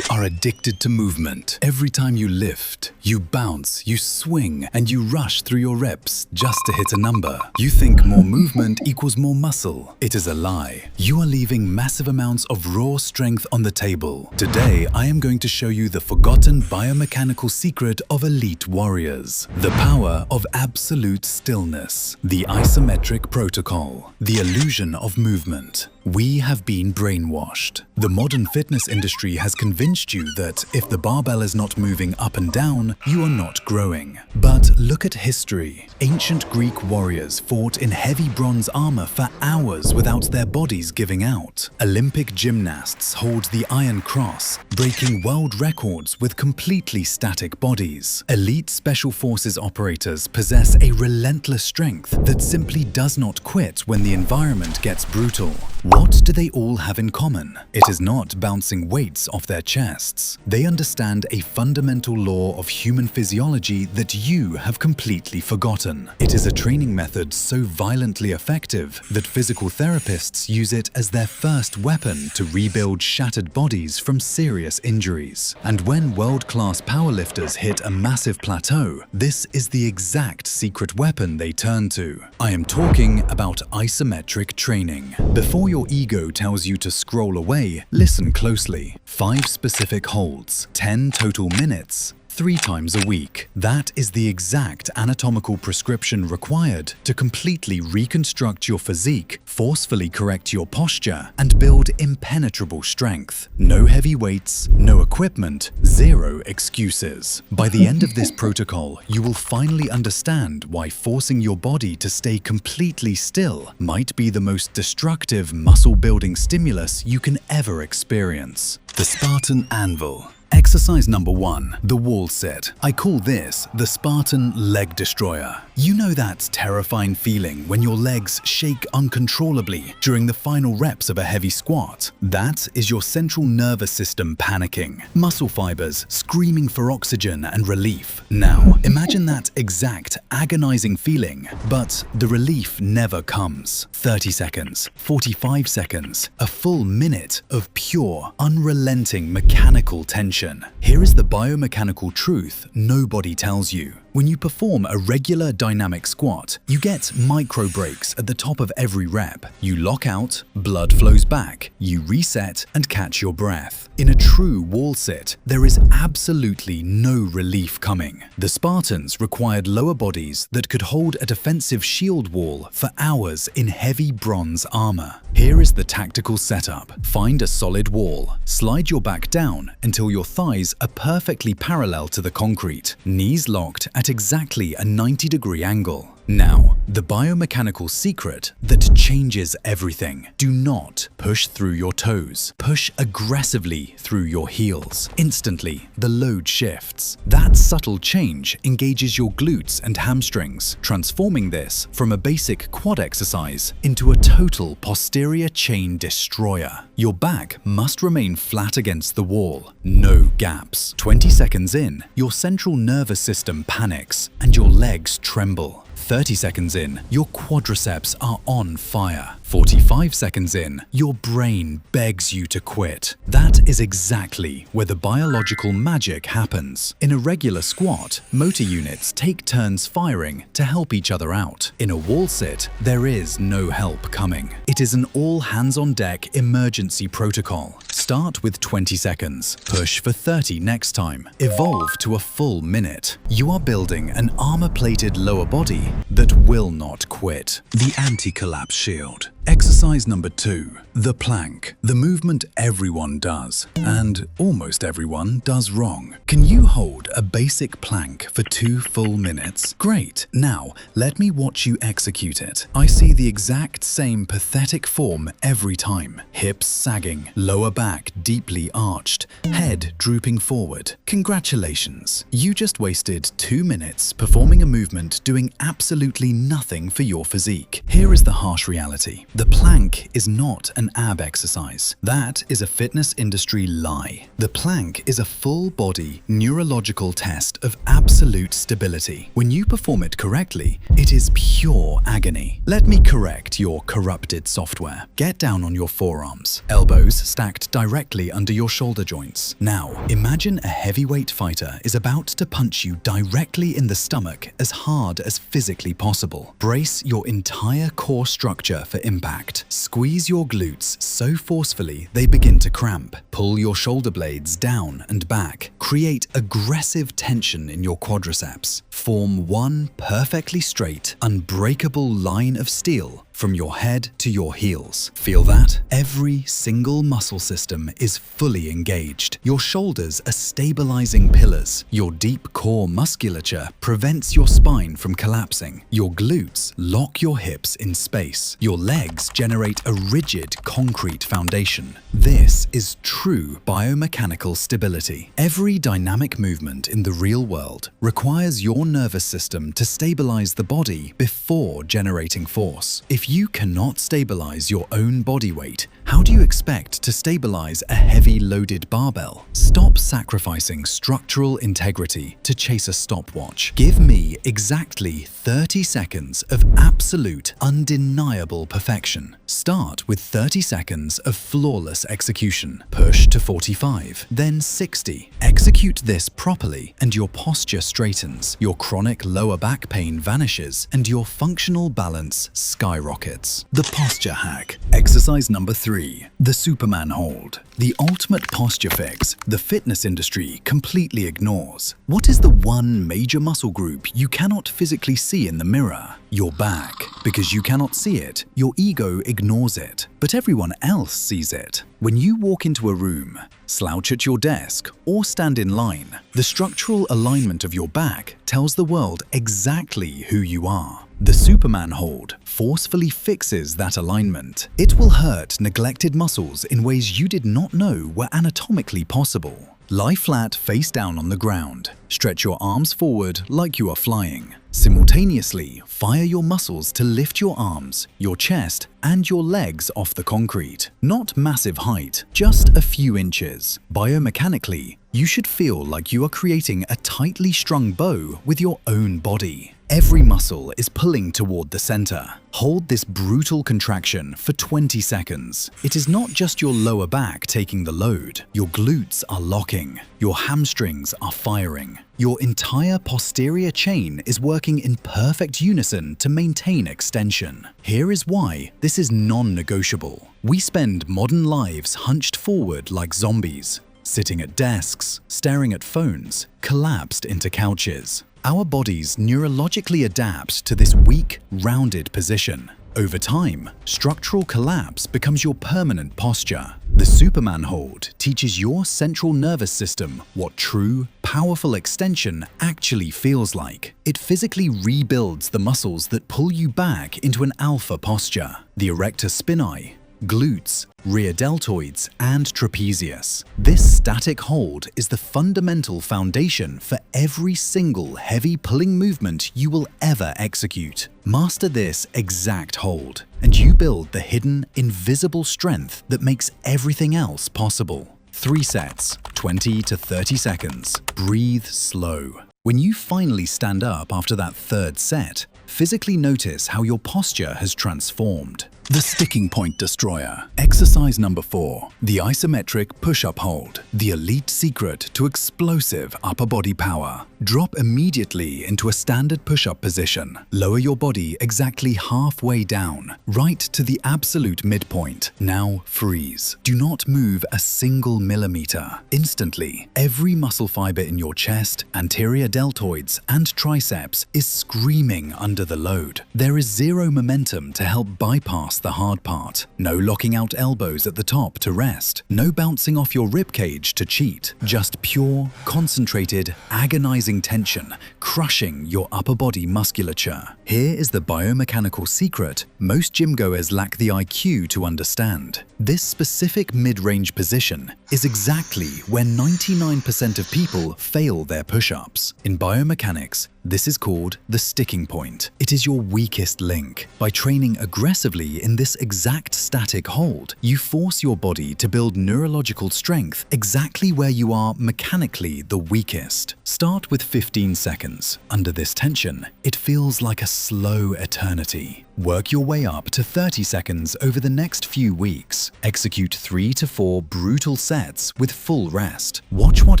You are addicted to movement. Every time you lift, you bounce, you swing, and you rush through your reps just to hit a number. You think more movement equals more muscle. It is a lie. You are leaving massive amounts of raw strength on the table. Today, I am going to show you the forgotten biomechanical secret of elite warriors. The power of absolute stillness. The isometric protocol. The illusion of movement. We have been brainwashed. The modern fitness industry has convinced you that if the barbell is not moving up and down, you are not growing. But look at history. Ancient Greek warriors fought in heavy bronze armor for hours without their bodies giving out. Olympic gymnasts hold the Iron Cross, breaking world records with completely static bodies. Elite special forces operators possess a relentless strength that simply does not quit when the environment gets brutal. What do they all have in common? It is not bouncing weights off their chests. They understand a fundamental law of human physiology that you have completely forgotten. It is a training method so violently effective that physical therapists use it as their first weapon to rebuild shattered bodies from serious injuries. And when world-class powerlifters hit a massive plateau, this is the exact secret weapon they turn to. I am talking about isometric training. Before your ego tells you to scroll away, listen closely. 5 specific holds, 10 total minutes, 3 times a week. That is the exact anatomical prescription required to completely reconstruct your physique, forcefully correct your posture, and build impenetrable strength. No heavy weights, no equipment, 0 excuses. By the end of this protocol, you will finally understand why forcing your body to stay completely still might be the most destructive muscle-building stimulus you can ever experience. The Spartan Anvil. Exercise number 1, the wall sit. I call this the Spartan leg destroyer. You know that terrifying feeling when your legs shake uncontrollably during the final reps of a heavy squat? That is your central nervous system panicking, muscle fibers screaming for oxygen and relief. Now, imagine that exact agonizing feeling, but the relief never comes. 30 seconds, 45 seconds, a full minute of pure, unrelenting mechanical tension. Here is the biomechanical truth nobody tells you. When you perform a regular dynamic squat, you get micro breaks at the top of every rep. You lock out, blood flows back, you reset and catch your breath. In a true wall sit, there is absolutely no relief coming. The Spartans required lower bodies that could hold a defensive shield wall for hours in heavy bronze armor. Here is the tactical setup. Find a solid wall. Slide your back down until your thighs are perfectly parallel to the concrete, knees locked at exactly a 90-degree angle. Now, the biomechanical secret that changes everything. Do not push through your toes. Push aggressively through your heels. Instantly, the load shifts. That subtle change engages your glutes and hamstrings, transforming this from a basic quad exercise into a total posterior chain destroyer. Your back must remain flat against the wall. No gaps. 20 seconds in, your central nervous system panics and your legs tremble. 30 seconds in, your quadriceps are on fire. 45 seconds in, your brain begs you to quit. That is exactly where the biological magic happens. In a regular squat, motor units take turns firing to help each other out. In a wall sit, there is no help coming. It is an all-hands-on-deck emergency protocol. Start with 20 seconds. Push for 30 next time. Evolve to a full minute. You are building an armor-plated lower body that will not quit. The anti-collapse shield. Exercise number 2, the plank. The movement everyone does, and almost everyone does wrong. Can you hold a basic plank for 2 full minutes? Great. Now, let me watch you execute it. I see the exact same pathetic form every time. Hips sagging, lower back deeply arched, head drooping forward. Congratulations. You just wasted 2 minutes performing a movement doing absolutely nothing for your physique. Here is the harsh reality. The plank is not an ab exercise. That is a fitness industry lie. The plank is a full-body neurological test of absolute stability. When you perform it correctly, it is pure agony. Let me correct your corrupted software. Get down on your forearms, elbows stacked directly under your shoulder joints. Now, imagine a heavyweight fighter is about to punch you directly in the stomach as hard as physically possible. Brace your entire core structure for impact. Squeeze your glutes so forcefully they begin to cramp. Pull your shoulder blades down and back. Create aggressive tension in your quadriceps. Form one perfectly straight, unbreakable line of steel from your head to your heels. Feel that? Every single muscle system is fully engaged. Your shoulders are stabilizing pillars. Your deep core musculature prevents your spine from collapsing. Your glutes lock your hips in space. Your legs generate a rigid concrete foundation. This is true biomechanical stability. Every dynamic movement in the real world requires your nervous system to stabilize the body before generating force. If you cannot stabilize your own body weight, how do you expect to stabilize a heavy loaded barbell? Stop sacrificing structural integrity to chase a stopwatch. Give me exactly 30 seconds of absolute, undeniable perfection. Start with 30 seconds of flawless execution. Push to 45, then 60. Execute this properly and your posture straightens, your chronic lower back pain vanishes, and your functional balance skyrockets. The posture hack. Exercise number 3. The Superman hold. The ultimate posture fix the fitness industry completely ignores. What is the one major muscle group you cannot physically see in the mirror? Your back. Because you cannot see it, your ego ignores it, but everyone else sees it. When you walk into a room, slouch at your desk, or stand in line, the structural alignment of your back tells the world exactly who you are. The Superman hold forcefully fixes that alignment. It will hurt neglected muscles in ways you did not know were anatomically possible. Lie flat face down on the ground. Stretch your arms forward like you are flying. Simultaneously, fire your muscles to lift your arms, your chest, and your legs off the concrete. Not massive height, just a few inches. Biomechanically, you should feel like you are creating a tightly strung bow with your own body. Every muscle is pulling toward the center. Hold this brutal contraction for 20 seconds. It is not just your lower back taking the load. Your glutes are locking. Your hamstrings are firing. Your entire posterior chain is working in perfect unison to maintain extension. Here is why this is non-negotiable. We spend modern lives hunched forward like zombies, sitting at desks, staring at phones, collapsed into couches. Our bodies neurologically adapt to this weak, rounded position. Over time, structural collapse becomes your permanent posture. The Superman hold teaches your central nervous system what true, powerful extension actually feels like. It physically rebuilds the muscles that pull you back into an alpha posture. The erector spinae, glutes, rear deltoids, and trapezius. This static hold is the fundamental foundation for every single heavy pulling movement you will ever execute. Master this exact hold, and you build the hidden, invisible strength that makes everything else possible. 3 sets, 20 to 30 seconds. Breathe slow. When you finally stand up after that 3rd set, physically notice how your posture has transformed. The Sticking Point Destroyer. Exercise number 4. The Isometric Push-Up Hold. The elite secret to explosive upper body power. Drop immediately into a standard push-up position. Lower your body exactly halfway down, right to the absolute midpoint. Now freeze. Do not move a single millimeter. Instantly, every muscle fiber in your chest, anterior deltoids, and triceps is screaming under the load. There is zero momentum to help bypass the hard part. No locking out elbows at the top to rest. No bouncing off your ribcage to cheat. Just pure, concentrated, agonizing tension, crushing your upper body musculature. Here is the biomechanical secret most gym goers lack the IQ to understand. This specific mid-range position is exactly where 99% of people fail their push-ups. In biomechanics, this is called the sticking point. It is your weakest link. By training aggressively in in this exact static hold, you force your body to build neurological strength exactly where you are mechanically the weakest. Start with 15 seconds. Under this tension, it feels like a slow eternity. Work your way up to 30 seconds over the next few weeks. Execute 3 to 4 brutal sets with full rest. Watch what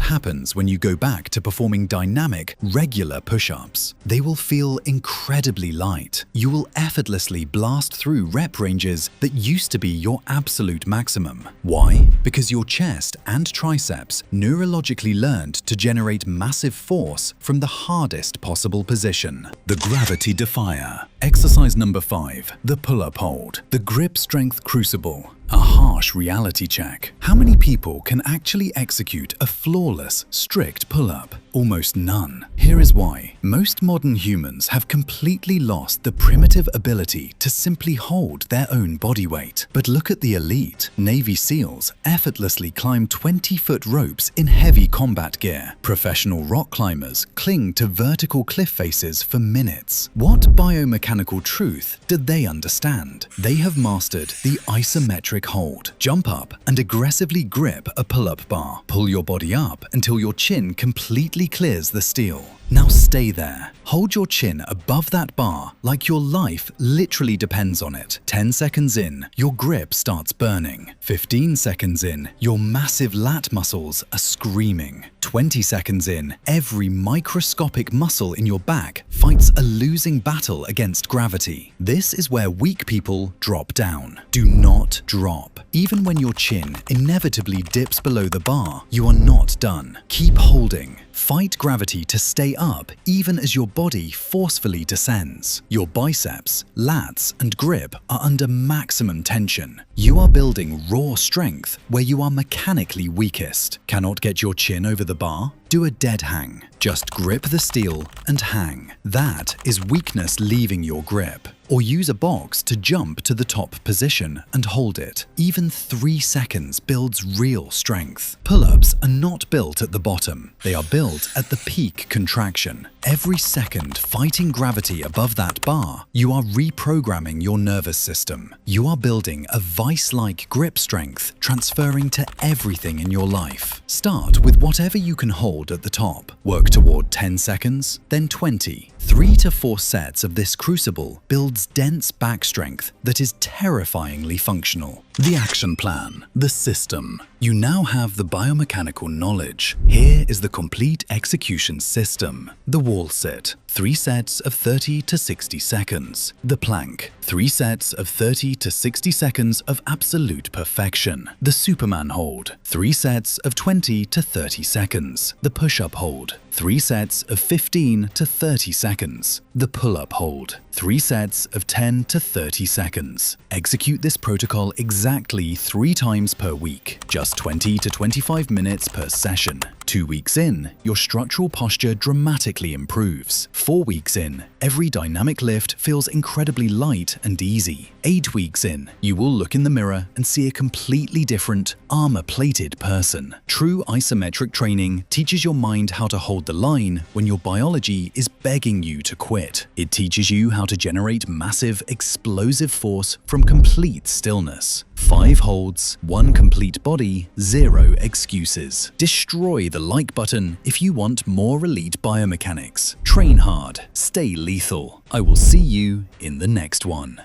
happens when you go back to performing dynamic, regular push-ups. They will feel incredibly light. You will effortlessly blast through rep ranges that used to be your absolute maximum. Why? Because your chest and triceps neurologically learned to generate massive force from the hardest possible position. The Gravity Defier. Exercise number 5. The pull-up hold. The grip strength crucible. A harsh reality check. How many people can actually execute a flawless, strict pull-up? Almost none. Here is why. Most modern humans have completely lost the primitive ability to simply hold their own body weight. But look at the elite. Navy SEALs effortlessly climb 20-foot ropes in heavy combat gear. Professional rock climbers cling to vertical cliff faces for minutes. What biomechanical truth did they understand? They have mastered the isometric hold. Jump up and aggressively grip a pull-up bar. Pull your body up until your chin completely clears the steel. Now stay there. Hold your chin above that bar like your life literally depends on it. 10 seconds in, your grip starts burning. 15 seconds in, your massive lat muscles are screaming. 20 seconds in, every microscopic muscle in your back fights a losing battle against gravity. This is where weak people drop down. Do not drop. Even when your chin inevitably dips below the bar, you are not done. Keep holding. Fight gravity to stay up even as your body forcefully descends. Your biceps, lats, and grip are under maximum tension. You are building raw strength where you are mechanically weakest. Cannot get your chin over the bar? Do a dead hang. Just grip the steel and hang. That is weakness leaving your grip. Or use a box to jump to the top position and hold it. Even 3 seconds builds real strength. Pull-ups are not built at the bottom. They are built at the peak contraction. Every second fighting gravity above that bar, you are reprogramming your nervous system. You are building a vice-like grip strength, transferring to everything in your life. Start with whatever you can hold at the top. Work toward 10 seconds, then 20. 3 to 4 sets of this crucible builds dense back strength that is terrifyingly functional. The action plan, the system. You now have the biomechanical knowledge. Here is the complete execution system. The wall sit, 3 sets of 30 to 60 seconds. The plank, 3 sets of 30 to 60 seconds of absolute perfection. The Superman hold, 3 sets of 20 to 30 seconds. The push-up hold, 3 sets of 15 to 30 seconds. The pull-up hold, 3 sets of 10 to 30 seconds. Execute this protocol exactly 3 times per week, just 20 to 25 minutes per session. 2 weeks in, your structural posture dramatically improves. 4 weeks in, every dynamic lift feels incredibly light and easy. 8 weeks in, you will look in the mirror and see a completely different, armor-plated person. True isometric training teaches your mind how to hold the line when your biology is begging you to quit. It teaches you how to generate massive, explosive force from complete stillness. 5 holds, 1 complete body, 0 excuses. Destroy the like button if you want more elite biomechanics. Train hard, stay lethal. I will see you in the next one.